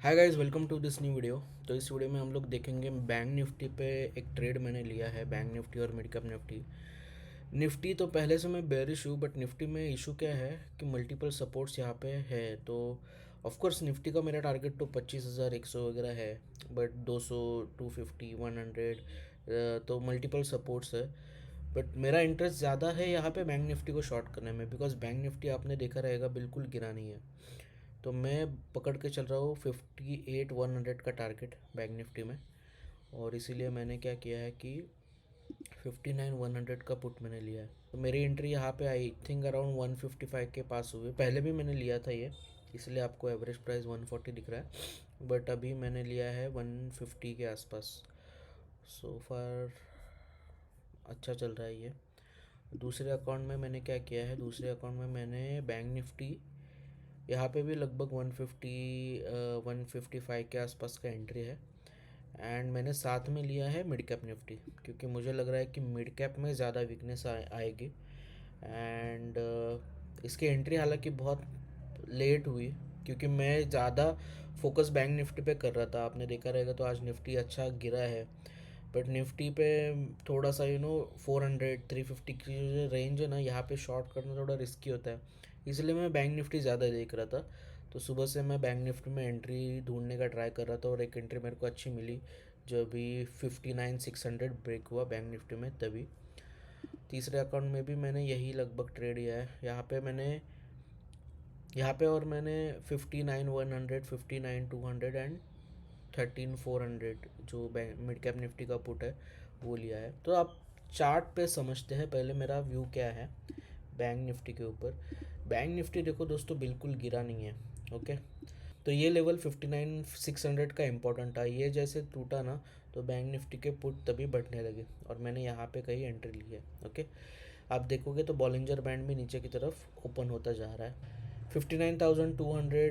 Hi guys, welcome to this new video. तो इस video में हम लोग देखेंगे बैंक निफ्टी पे एक ट्रेड मैंने लिया है, बैंक निफ्टी और मिड कैप निफ्टी। निफ्टी तो पहले से मैं बेयरिश हूँ, बट निफ्टी में इशू क्या है कि मल्टीपल सपोर्ट्स यहाँ पे है। तो ऑफ कोर्स निफ्टी का मेरा टारगेट तो 25,100 वगैरह है, बट 200, 250, 100 तो मल्टीपल सपोर्ट्स है। बट मेरा इंटरेस्ट ज़्यादा है यहाँ पे बैंक निफ्टी को शॉर्ट करने में, बिकॉज बैंक निफ्टी आपने देखा रहेगा बिल्कुल गिरा नहीं है। तो मैं पकड़ के चल रहा हूँ 58,100 का टारगेट बैंक निफ्टी में। और इसीलिए मैंने क्या किया है कि 59,100 का पुट मैंने लिया है। तो मेरी एंट्री यहाँ पे आई थिंक अराउंड 155 के पास हुए। पहले भी मैंने लिया था ये, इसलिए आपको एवरेज प्राइस 140 दिख रहा है, बट अभी मैंने लिया है 150 के आसपास। सो फार अच्छा चल रहा है ये। दूसरे अकाउंट में मैंने क्या किया है, दूसरे अकाउंट में मैंने बैंक निफ्टी, यहाँ पे भी लगभग 150 155 के आसपास का एंट्री है। एंड मैंने साथ में लिया है मिड कैप निफ्टी, क्योंकि मुझे लग रहा है कि मिड कैप में ज़्यादा वीकनेस आएगी। एंड इसकी एंट्री हालांकि बहुत लेट हुई, क्योंकि मैं ज़्यादा फोकस बैंक निफ्टी पे कर रहा था। आपने देखा रहेगा तो आज निफ्टी अच्छा गिरा है, बट निफ्टी पे थोड़ा सा 400 350 की जो रेंज है ना, यहाँ पे शॉर्ट करना थोड़ा रिस्की होता है। इसलिए मैं बैंक निफ्टी ज़्यादा देख रहा था। तो सुबह से मैं बैंक निफ्टी में एंट्री ढूंढने का ट्राई कर रहा था, और एक एंट्री मेरे को अच्छी मिली जो अभी 59,600 ब्रेक हुआ बैंक निफ्टी में तभी। तीसरे अकाउंट में भी मैंने यही लगभग ट्रेड किया है। यहाँ पे और मैंने 59,100, 59,200 एंड 13,400 जो बैंक मिड कैप निफ्टी का पुट है वो लिया है। तो आप चार्ट पे समझते हैं पहले मेरा व्यू क्या है बैंक निफ्टी के ऊपर। बैंक निफ्टी देखो दोस्तों, बिल्कुल गिरा नहीं है। ओके, तो ये लेवल 59,600 का इम्पोर्टेंट था। ये जैसे टूटा ना, तो बैंक निफ्टी के पुट तभी बढ़ने लगे, और मैंने यहाँ पे कहीं एंट्री ली है। ओके, आप देखोगे तो बॉलिंजर बैंड भी नीचे की तरफ ओपन होता जा रहा है। 59,200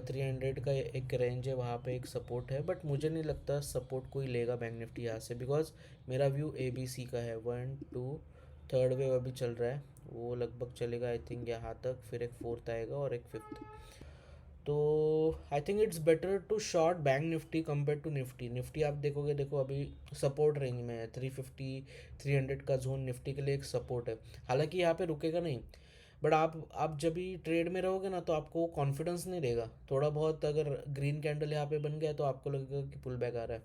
300 का एक रेंज है, वहाँ पे एक सपोर्ट है, बट मुझे नहीं लगता सपोर्ट कोई लेगा बैंक निफ्टी यहाँ से, बिकॉज मेरा व्यू ABC का है। 1 2 थर्ड वेव अभी चल रहा है, वो लगभग चलेगा आई थिंक यहाँ तक, फिर एक फोर्थ आएगा और एक फिफ्थ। तो I think it's better to short bank Nifty compare to Nifty. Nifty आप देखोगे, देखो अभी सपोर्ट रेंज में है 350 300 का जोन निफ्टी के लिए एक सपोर्ट है। हालांकि यहाँ पे रुकेगा नहीं, बट आप जब भी ट्रेड में रहोगे ना, तो आपको कॉन्फिडेंस नहीं रहेगा। थोड़ा बहुत अगर ग्रीन कैंडल यहाँ पे बन गया तो आपको लगेगा कि पुल बैक आ रहा है।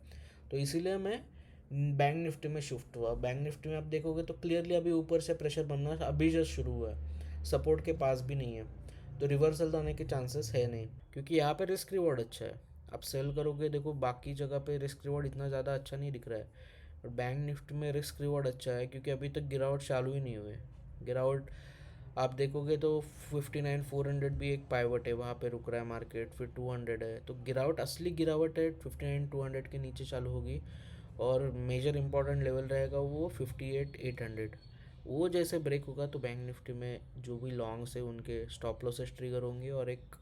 तो इसीलिए मैं बैंक निफ्टी में शिफ्ट हुआ। बैंक निफ्टी में आप देखोगे तो क्लियरली अभी ऊपर से प्रेशर बनना अभी जस्ट शुरू हुआ है, सपोर्ट के पास भी नहीं है। तो रिवर्सल आने के चांसेस है नहीं, क्योंकि यहाँ पे रिस्क रिवॉर्ड अच्छा है। आप सेल करोगे, देखो बाकी जगह पे रिस्क रिवॉर्ड इतना ज़्यादा अच्छा नहीं दिख रहा है, और बैंक निफ्टी में रिस्क रिवॉर्ड अच्छा है, क्योंकि अभी तक गिरावट चालू ही नहीं हुई। गिरावट आप देखोगे तो 59,400 भी एक पाइवट है, वहाँ पे रुक रहा है मार्केट, फिर 200 है। तो गिरावट, असली गिरावट है 59,200 के नीचे चालू होगी, और मेजर इंपॉर्टेंट लेवल रहेगा वो 58,800। वो जैसे ब्रेक होगा तो बैंक निफ्टी में जो भी लॉन्ग्स है उनके स्टॉप लॉसेस ट्रिगर होंगे, और एक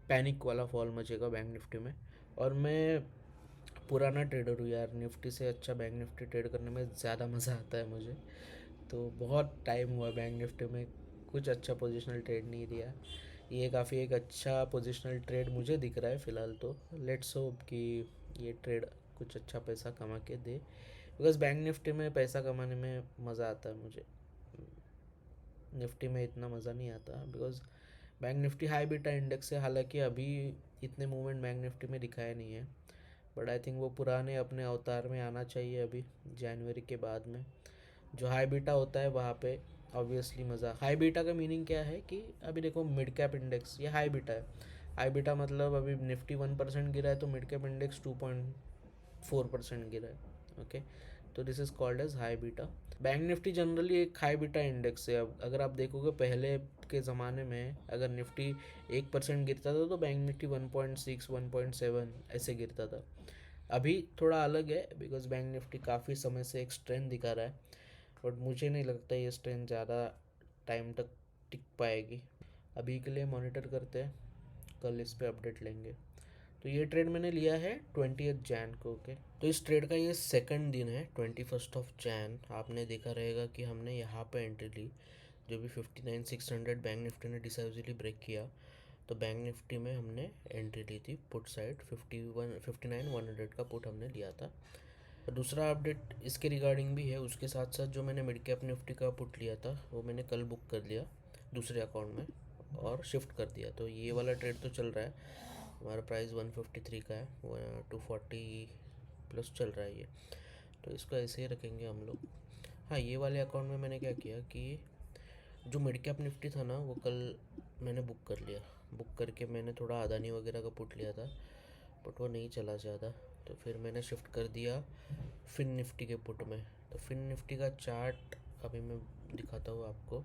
पैनिक वाला फॉल मचेगा बैंक निफ्टी में। और मैं पुराना ट्रेडर हूँ यार, निफ्टी से अच्छा बैंक निफ्टी ट्रेड करने में ज़्यादा मज़ा आता है मुझे। तो बहुत टाइम हुआ बैंक निफ्टी में कुछ अच्छा पोजिशनल ट्रेड नहीं दिया। ये काफ़ी एक अच्छा पोजिशनल ट्रेड मुझे दिख रहा है फ़िलहाल। तो लेट्स होप कि ये ट्रेड कुछ अच्छा पैसा कमा के दे, बिकॉज बैंक निफ्टी में पैसा कमाने में मज़ा आता है मुझे। निफ्टी में इतना मज़ा नहीं आता, because bank Nifty high beta index है। हालांकि अभी इतने मूवमेंट बैंक निफ्टी में दिखाया नहीं है, बट आई थिंक वो पुराने अपने अवतार में आना चाहिए अभी जनवरी के बाद में। जो हाई बीटा होता है वहाँ पे ऑब्वियसली मज़ा। हाई बीटा का मीनिंग क्या है कि अभी देखो मिड कैप इंडेक्स ये हाई बीटा है। हाई बीटा मतलब अभी निफ्टी 1% गिरा है, तो मिड कैप इंडेक्स 2.4% गिरा है। ओके, तो this is called as high beta. Bank Nifty generally एक हाई बीटा इंडेक्स है। अब अगर आप देखोगे पहले के ज़माने में, अगर निफ्टी 1% गिरता था तो बैंक निफ्टी 1.6 1.7 ऐसे गिरता था। अभी थोड़ा अलग है, बिकॉज बैंक निफ्टी काफ़ी समय से एक स्ट्रेंथ दिखा रहा है, बट मुझे नहीं लगता ये स्ट्रेंथ ज़्यादा टाइम तक टिक पाएगी। अभी के लिए मॉनिटर करते हैं, कल इस पे अपडेट लेंगे। तो ये ट्रेड मैंने लिया है 20 जैन को। ओके, तो इस ट्रेड का ये सेकंड दिन है, 21 जैन। आपने देखा रहेगा कि हमने यहाँ पे एंट्री ली, जो भी 59,600 बैंक निफ्टी ने डिसाइसिवली ब्रेक किया। तो बैंक निफ्टी में हमने एंट्री ली थी पुट साइड 59,100 का पुट हमने लिया था। दूसरा अपडेट इसके रिगार्डिंग भी है, उसके साथ साथ जो मैंने मिड कैप निफ्टी का पुट लिया था वो मैंने कल बुक कर लिया दूसरे अकाउंट में और शिफ्ट कर दिया। तो ये वाला ट्रेड तो चल रहा है, हमारा प्राइस 153 का है, 240 प्लस चल रहा है ये, तो इसको ऐसे ही रखेंगे हम लोग। हाँ, ये वाले अकाउंट में मैंने क्या किया कि जो मिड कैप निफ्टी था ना वो कल मैंने बुक कर लिया। बुक करके मैंने थोड़ा अदानी वगैरह का पुट लिया था, बट वो नहीं चला ज़्यादा, तो फिर मैंने शिफ्ट कर दिया फिन निफ्टी के पुट में। तो फिन निफ्टी का चार्ट अभी मैं दिखाता हूँ आपको,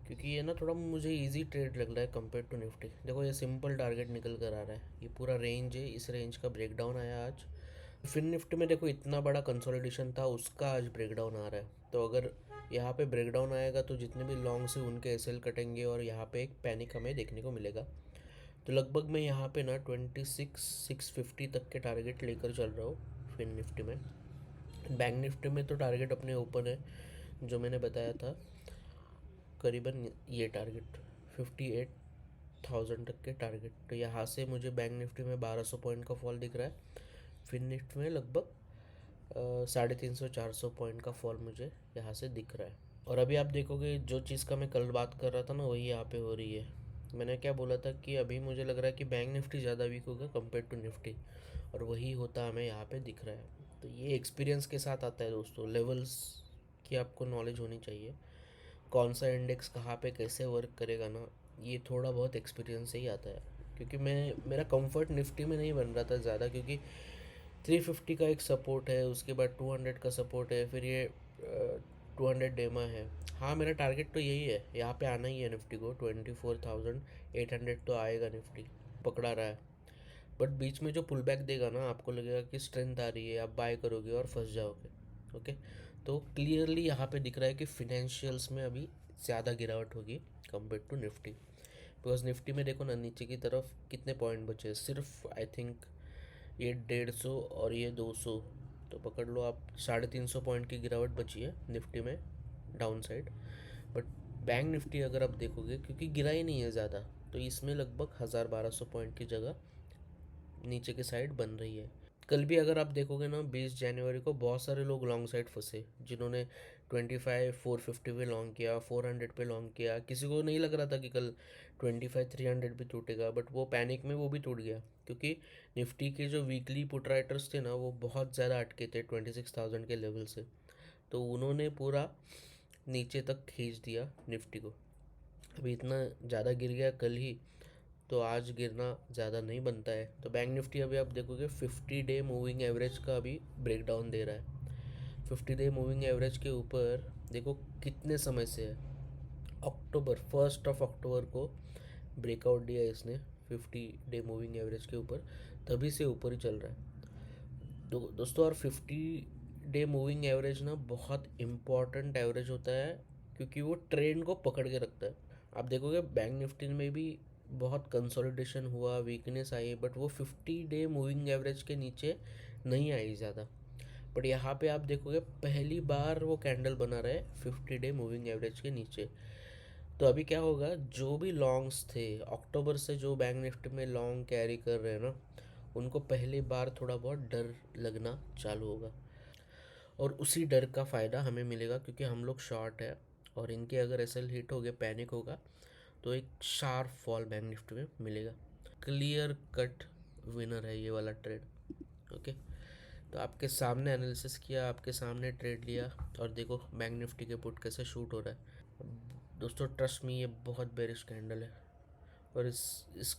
क्योंकि ये ना थोड़ा मुझे इजी ट्रेड लग रहा है कंपेयर टू निफ्टी। देखो ये सिंपल टारगेट निकल कर आ रहा है, ये पूरा रेंज है, इस रेंज का ब्रेकडाउन आया आज। फिन निफ्टी में देखो इतना बड़ा कंसोलिडेशन था, उसका आज ब्रेकडाउन आ रहा है। तो अगर यहाँ पे ब्रेकडाउन आएगा तो जितने भी लॉन्ग से उनके एसएल कटेंगे और यहाँ पे एक पैनिक हमें देखने को मिलेगा। तो लगभग मैं यहाँ पे ना 26,650 तक के टारगेट लेकर चल रहा हूँ फिन निफ्टी में। बैंक निफ्टी में तो टारगेट अपने ऊपर है, जो मैंने बताया था करीबन ये टारगेट 58,000 तक के टारगेट। तो यहाँ से मुझे बैंक निफ्टी में 1200 पॉइंट का फॉल दिख रहा है, फिन निफ्टी में लगभग 350-400 पॉइंट का फॉल मुझे यहाँ से दिख रहा है। और अभी आप देखोगे जो चीज़ का मैं कल बात कर रहा था ना वही यहाँ पे हो रही है। मैंने क्या बोला था कि अभी मुझे लग रहा है कि बैंक निफ्टी ज़्यादा वीक होगा कंपेयर टू निफ्टी, और वही होता हमें यहाँ पे दिख रहा है। तो ये एक्सपीरियंस के साथ आता है दोस्तों, लेवल्स की आपको नॉलेज होनी चाहिए, कौन सा इंडेक्स कहाँ पे कैसे वर्क करेगा ना, ये थोड़ा बहुत एक्सपीरियंस से ही आता है। क्योंकि मेरा कंफर्ट निफ्टी में नहीं बन रहा था ज़्यादा, क्योंकि 350 का एक सपोर्ट है, उसके बाद 200 का सपोर्ट है, फिर ये 200 डेमा है। हाँ, मेरा टारगेट तो यही है, यहाँ पे आना ही है निफ्टी को, 24,800 तो आएगा निफ्टी, पकड़ा रहा है। बट बीच में जो पुल बैक देगा ना, आपको लगेगा कि स्ट्रेंथ आ रही है, आप बाय करोगे और फंस जाओगे। ओके, तो क्लियरली यहाँ पे दिख रहा है कि फिनेंशियल्स में अभी ज़्यादा गिरावट होगी compare to Nifty. Because Nifty में देखो ना नीचे की तरफ कितने पॉइंट बचे, सिर्फ आई थिंक ये 150 और ये 200, तो पकड़ लो आप 350 पॉइंट की गिरावट बची है निफ्टी में down side. But bank Nifty अगर आप देखोगे, क्योंकि गिरा ही नहीं है ज़्यादा, तो इसमें लगभग 1,000-1,200 पॉइंट की जगह नीचे की साइड बन रही है। कल भी अगर आप देखोगे ना 20 जनवरी को बहुत सारे लोग लॉन्ग साइड फंसे, जिन्होंने 25,450 पे लॉन्ग किया, 400 पे लॉन्ग किया। किसी को नहीं लग रहा था कि कल 25,300 भी टूटेगा, बट वो पैनिक में वो भी टूट गया, क्योंकि निफ्टी के जो वीकली पुट राइटर्स थे ना वो बहुत ज़्यादा अटके थे 26,000 के लेवल से, तो उन्होंने पूरा नीचे तक खींच दिया निफ्टी को। अभी इतना ज़्यादा गिर गया कल ही, तो आज गिरना ज़्यादा नहीं बनता है। तो बैंक निफ्टी अभी आप देखोगे 50 डे मूविंग एवरेज का अभी ब्रेकडाउन दे रहा है। 50 डे मूविंग एवरेज के ऊपर देखो कितने समय से है, अक्टूबर 1 को ब्रेकआउट दिया इसने 50 डे मूविंग एवरेज के ऊपर, तभी से ऊपर ही चल रहा है। तो दोस्तों, और 50 डे मूविंग एवरेज ना बहुत इम्पॉर्टेंट एवरेज होता है, क्योंकि वो ट्रेंड को पकड़ के रखता है। आप देखोगे बैंक निफ्टी में भी बहुत कंसोलिडेशन हुआ, वीकनेस आई, बट वो 50 डे मूविंग एवरेज के नीचे नहीं आई ज़्यादा। बट यहाँ पे आप देखोगे पहली बार वो कैंडल बना रहा है 50 डे मूविंग एवरेज के नीचे। तो अभी क्या होगा, जो भी लॉन्ग्स थे अक्टूबर से जो बैंक निफ्टी में लॉन्ग कैरी कर रहे हैं ना, उनको पहली बार थोड़ा बहुत डर लगना चालू होगा, और उसी डर का फ़ायदा हमें मिलेगा, क्योंकि हम लोग शॉर्ट है, और इनके अगर एसएल हिट हो गया, पैनिक होगा, तो एक शार्प फॉल बैंक निफ्टी में मिलेगा। क्लियर कट विनर है ये वाला ट्रेड। ओके, तो आपके सामने एनालिसिस किया, आपके सामने ट्रेड लिया, और देखो बैंक निफ्टी के पुट कैसे शूट हो रहा है। दोस्तों ट्रस्ट में ये बहुत बेरिश कैंडल है, और इस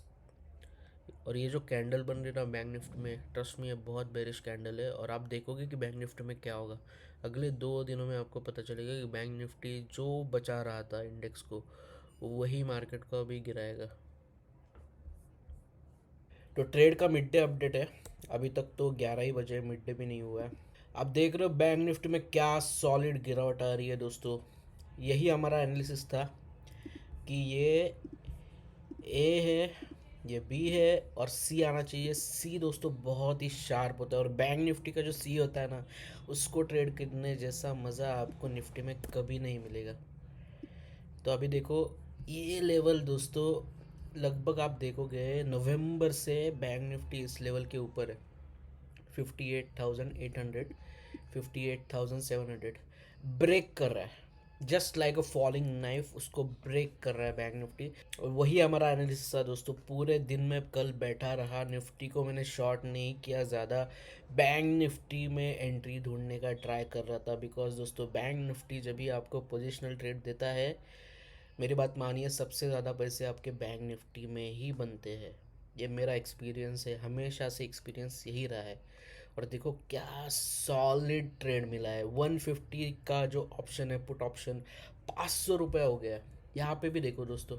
और ये जो कैंडल बन रही है ना बैंक निफ्टी में, ट्रस्ट में ये बहुत बेरिश कैंडल है। और आप देखोगे कि बैंक निफ्टी में क्या होगा अगले 2 दिनों में, आपको पता चलेगा कि बैंक निफ्टी जो बचा रहा था इंडेक्स को, वही मार्केट को अभी गिराएगा। तो ट्रेड का मिड डे अपडेट है, अभी तक तो 11 ही बजे, मिड डे भी नहीं हुआ है। आप देख रहे हो बैंक निफ्टी में क्या सॉलिड गिरावट आ रही है दोस्तों। यही हमारा एनालिसिस था कि ये ए है, ये बी है, और सी आना चाहिए। सी दोस्तों बहुत ही शार्प होता है, और बैंक निफ्टी का जो सी होता है ना, उसको ट्रेड करने जैसा मज़ा आपको निफ्टी में कभी नहीं मिलेगा। तो अभी देखो ये लेवल दोस्तों लगभग आप देखोगे नवंबर से बैंक निफ्टी इस लेवल के ऊपर है, 58,800, 58,700 ब्रेक कर रहा है, जस्ट लाइक अ फॉलिंग नाइफ उसको ब्रेक कर रहा है बैंक निफ्टी। और वही हमारा एनालिसिस था दोस्तों। पूरे दिन में कल बैठा रहा, निफ्टी को मैंने शॉर्ट नहीं किया ज़्यादा, बैंक निफ्टी में एंट्री ढूंढने का ट्राई कर रहा था। बिकॉज दोस्तों बैंक निफ्टी जब भी आपको पोजिशनल ट्रेड देता है, मेरी बात मानिए, सबसे ज़्यादा पैसे आपके बैंक निफ्टी में ही बनते हैं। ये मेरा एक्सपीरियंस है, हमेशा से एक्सपीरियंस यही रहा है। और देखो क्या सॉलिड ट्रेड मिला है। 150 का जो ऑप्शन है, पुट ऑप्शन, 500 रुपये हो गया। यहाँ पे भी देखो दोस्तों,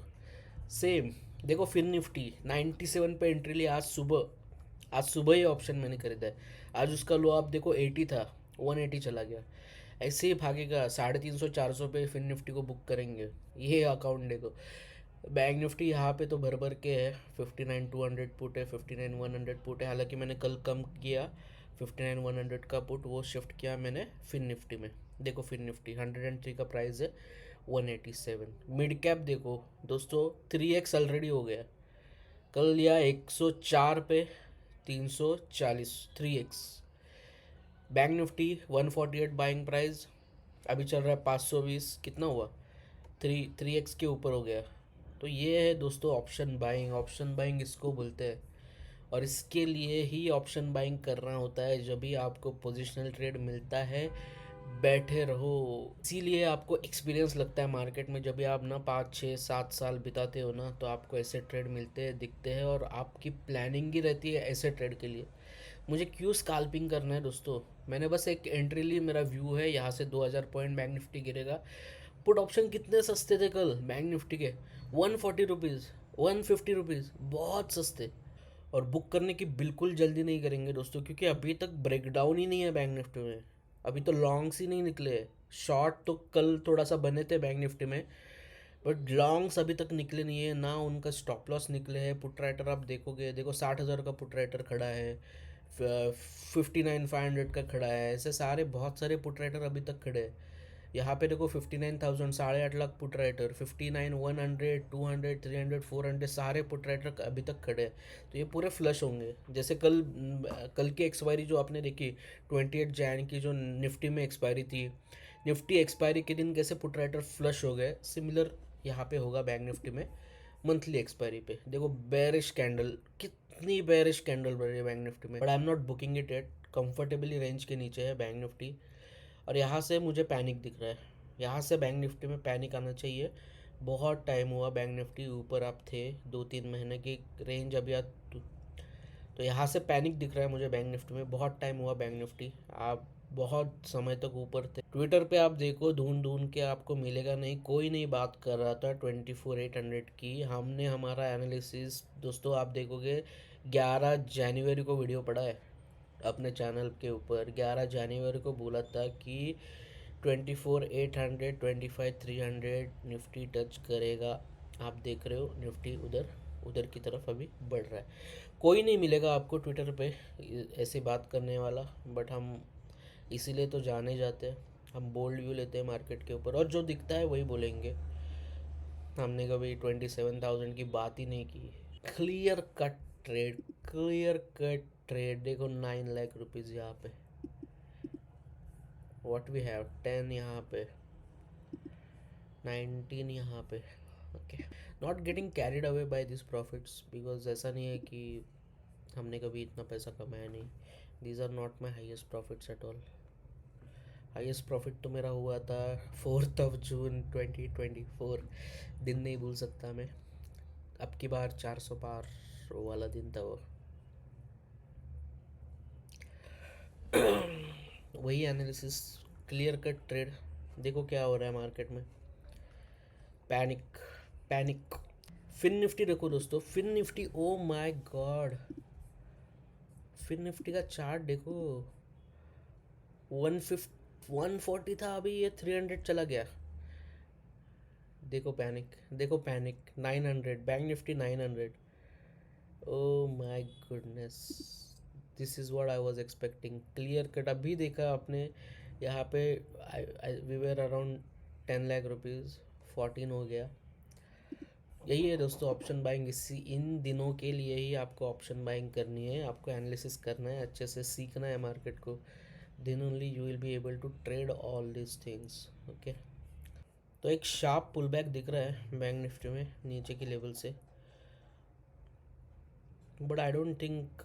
सेम देखो, फिर निफ्टी 97 पे एंट्री ली आज सुबह ही ऑप्शन मैंने खरीदा है। आज उसका लो आप देखो 80 था, 180 चला गया। ऐसे ही भागेगा, 350 400 पे फिर निफ्टी को बुक करेंगे। ये अकाउंट देखो, बैंक निफ्टी यहाँ पे तो भर भर के है। 59,200 पुट है, 59,100 पुट है। हालांकि मैंने कल कम किया, 59,100 का पुट वो शिफ्ट किया मैंने फिन निफ्टी में। देखो फिन निफ्टी 103 का प्राइस है, 187। मिड कैप देखो दोस्तों, 3x ऑलरेडी हो गया। कल लिया 104 पे, 340, 3x। Bank Nifty 148 buying price, अभी चल रहा है 520। कितना हुआ? 3x के ऊपर हो गया। तो ये है दोस्तों ऑप्शन बाइंग। ऑप्शन बाइंग इसको बोलते हैं। और इसके लिए ही ऑप्शन बाइंग करना होता है, जब भी आपको पोजिशनल ट्रेड मिलता है बैठे रहो। इसीलिए आपको एक्सपीरियंस लगता है मार्केट में। जब भी आप ना 5 6 7 साल बिताते हो ना, तो आपको ऐसे ट्रेड मिलते हैं, दिखते हैं, और आपकी प्लानिंग ही रहती है ऐसे ट्रेड के लिए। मुझे क्यों स्काल्पिंग करना है दोस्तों? मैंने बस एक एंट्री ली, मेरा व्यू है यहाँ से 2000 पॉइंट बैंक निफ्टी गिरेगा। पुट ऑप्शन कितने सस्ते थे कल बैंक निफ्टी के, 140 रुपीज़, 150 रुपीज़, बहुत सस्ते। और बुक करने की बिल्कुल जल्दी नहीं करेंगे दोस्तों, क्योंकि अभी तक ब्रेकडाउन ही नहीं है बैंक निफ्टी में। अभी तो लॉन्ग्स ही नहीं निकले। शॉर्ट तो कल थोड़ा सा बने थे बैंक निफ्टी में, बट लॉन्ग्स अभी तक निकले नहीं है ना, उनका स्टॉप लॉस निकले हैं। पुट राइटर आप देखोगे, देखो 60,000 का पुट राइटर खड़ा है, 59,500 का खड़ा है। ऐसे सारे बहुत सारे पुट राइटर अभी तक खड़े हैं। यहाँ पे देखो 59,000, 8.5 लाख पुट राइटर, 59, 100, 200, 300, 400, सारे पुट राइटर अभी तक खड़े हैं। तो ये पूरे फ्लश होंगे। जैसे कल की एक्सपायरी जो आपने देखी, 28 जैन की, जो निफ्टी में एक्सपायरी थी, निफ्टी एक्सपायरी के दिन कैसे पुट राइटर फ्लश हो गए, सिमिलर यहाँ पे होगा बैंक निफ्टी में मंथली एक्सपायरी पे। देखो बेरिश कैंडल, कितनी बेरिश कैंडल बन रही है बैंक निफ्टी में, but I am not booking it at. Comfortably range के नीचे है बैंक निफ्टी। और यहाँ से मुझे पैनिक दिख रहा है, यहाँ से बैंक निफ्टी में पैनिक आना चाहिए। बहुत टाइम हुआ बैंक निफ्टी ऊपर आप थे, 2 3 महीने की रेंज अभी आप, तो यहाँ से पैनिक दिख रहा है मुझे बैंक निफ्टी में। बहुत टाइम हुआ बैंक निफ्टी, आप बहुत समय तक ऊपर थे। ट्विटर पे आप देखो, ढूंढ ढूंढ के आपको मिलेगा नहीं, कोई नहीं बात कर रहा था 24,800 की। हमने हमारा एनालिसिस दोस्तों आप देखोगे, 11 जनवरी को वीडियो पड़ा है अपने चैनल के ऊपर। 11 जनवरी को बोला था कि 24,800, 25,300 निफ्टी टच करेगा। आप देख रहे हो निफ्टी उधर उधर की तरफ अभी बढ़ रहा है। कोई नहीं मिलेगा आपको ट्विटर पे ऐसी बात करने वाला, बट हम इसीलिए तो जाने जाते हैं। हम बोल्ड व्यू लेते हैं मार्केट के ऊपर, और जो दिखता है वही बोलेंगे। हमने कभी 27,000 की बात ही नहीं की। Clear cut trade, clear cut trade. देखो 9 लाख रुपीज़ यहाँ पे, व्हाट वी हैव 10 यहाँ पे, 19 यहाँ पे। Okay, not getting carried away by this profits, because ऐसा नहीं है कि हमने कभी इतना पैसा कमाया नहीं। These are not my highest profits at all. Highest profit तो मेरा हुआ था 4 जून 2024, दिन नहीं भूल सकता मैं। अब की बार 400 पार वाला दिन था वो। वही एनालिसिस, क्लियर कट ट्रेड। देखो क्या हो रहा है मार्केट में, पैनिक, पैनिक। फिन निफ्टी देखो दोस्तों, fin Nifty, oh my god, fin Nifty का चार्ट देखो, 140 था, अभी ये 300 चला गया। देखो पैनिक, देखो panic, 900 bank Nifty 900। Oh my goodness, this is what I was expecting. Clear cut अभी देखा आपने यहाँ पे, we were around 10 lakh rupees, 14 हो गया। यही है दोस्तों ऑप्शन बाइंग। इसी इन दिनों के लिए ही आपको ऑप्शन बाइंग करनी है, आपको एनालिसिस करना है, अच्छे से सीखना है मार्केट को। Then only you will be able to trade all this things. Okay, तो एक शार्प पुल बैक दिख रहा है बैंक निफ्टी में नीचे की लेवल से, बट आई डोंट थिंक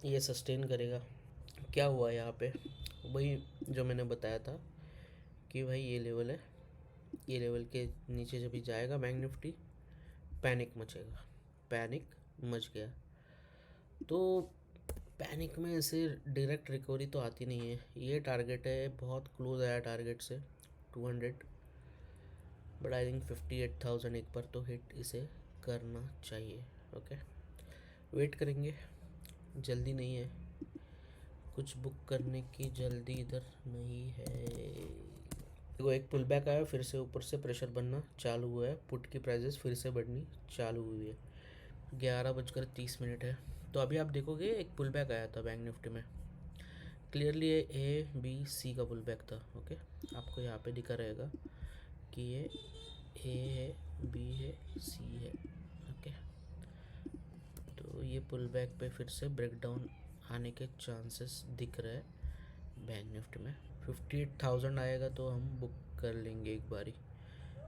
ये सस्टेन करेगा। क्या हुआ यहाँ पे, वही जो मैंने बताया था कि भाई ये लेवल है, ये लेवल के नीचे जब भी जाएगा बैंक निफ्टी, पैनिक मचेगा। पैनिक मच गया तो पैनिक में ऐसे डायरेक्ट रिकवरी तो आती नहीं है। ये टारगेट है, बहुत क्लोज आया टारगेट से 200, बट आई थिंक 58,000 एक बार तो हिट इसे करना चाहिए। ओके, वेट करेंगे, जल्दी नहीं है, कुछ बुक करने की जल्दी इधर नहीं है। देखो एक पुल बैक आया, फिर से ऊपर से प्रेशर बनना चालू हुआ है, पुट की प्राइजेस फिर से बढ़नी चालू हुई है। 11:30 है। तो अभी आप देखोगे एक पुल बैक आया था बैंक निफ्टी में, क्लियरली ये ए बी सी का पुल बैक था। ओके, आपको यहाँ पे दिखा रहेगा कि ये ए है, बी है, सी है। ओके, तो ये पुल बैक पे फिर से ब्रेकडाउन आने के चांसेस दिख रहे हैं बैंक निफ्टी में। 58,000 आएगा तो हम बुक कर लेंगे एक बारी।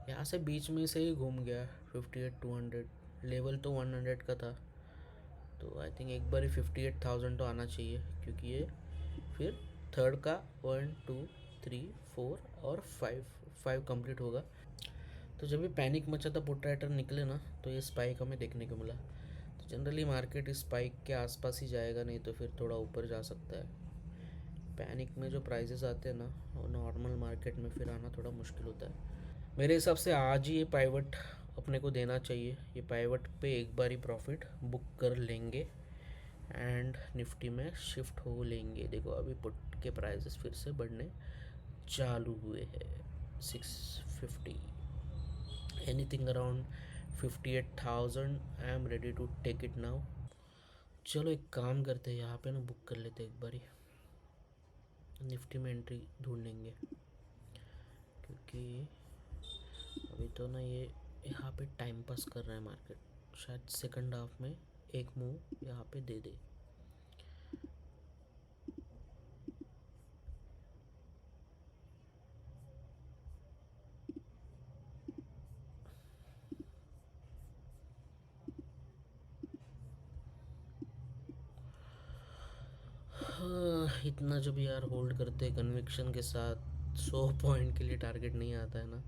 यहाँ से बीच में से ही घूम गया 58,200, लेवल तो 100 का था, तो आई थिंक एक बारी 58,000 तो आना चाहिए, क्योंकि ये फिर थर्ड का 1 2 3 4 और 5 कंप्लीट होगा। तो जब भी पैनिक मचा था पुट राइटर निकले ना, तो ये स्पाइक हमें देखने को मिला। तो जनरली मार्केट इस स्पाइक के आसपास ही जाएगा, नहीं तो फिर थोड़ा ऊपर जा सकता है। पैनिक में जो प्राइजेस आते हैं ना, वो नॉर्मल मार्केट में फिर आना थोड़ा मुश्किल होता है। मेरे हिसाब से आज ही ये पाइवट अपने को देना चाहिए। ये पाइवट पे एक बारी प्रॉफिट बुक कर लेंगे एंड निफ्टी में शिफ्ट हो लेंगे। देखो अभी पुट के प्राइजेस फिर से बढ़ने चालू हुए हैं। 650, anything around 58,000 I am ready to take it now. चलो एक काम करते हैं, यहाँ पे ना बुक कर लेते हैं एक बारी, निफ्टी में एंट्री ढूंढेंगे, क्योंकि अभी तो ना ये यहाँ पे टाइम पास कर रहा है मार्केट। शायद सेकंड हाफ में एक मूव यहाँ पे दे दे। इतना जब यार होल्ड करते हैं कन्विक्शन के साथ, 100 पॉइंट के लिए टारगेट नहीं आता है ना,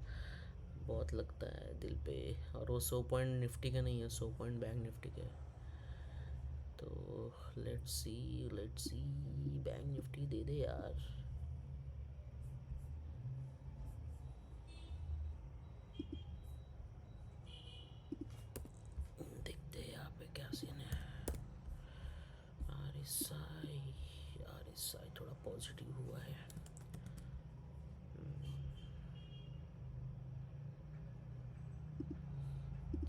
बहुत लगता है दिल पे। और वो 100 पॉइंट निफ्टी का नहीं है, 100 पॉइंट बैंक निफ्टी का है। तो लेट्स सी बैंक निफ्टी दे दे यार। देखते हैं यहाँ पे क्या सीन है। आरएसआई थोड़ा पॉजिटिव हुआ है।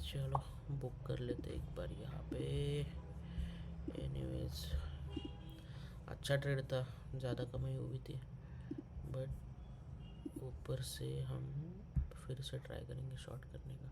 चलो बुक कर लेते एक बार यहाँ पे। एनीवेज अच्छा ट्रेड था, ज़्यादा कमाई हुई थी, बट ऊपर से हम फिर से ट्राई करेंगे शॉर्ट करने का।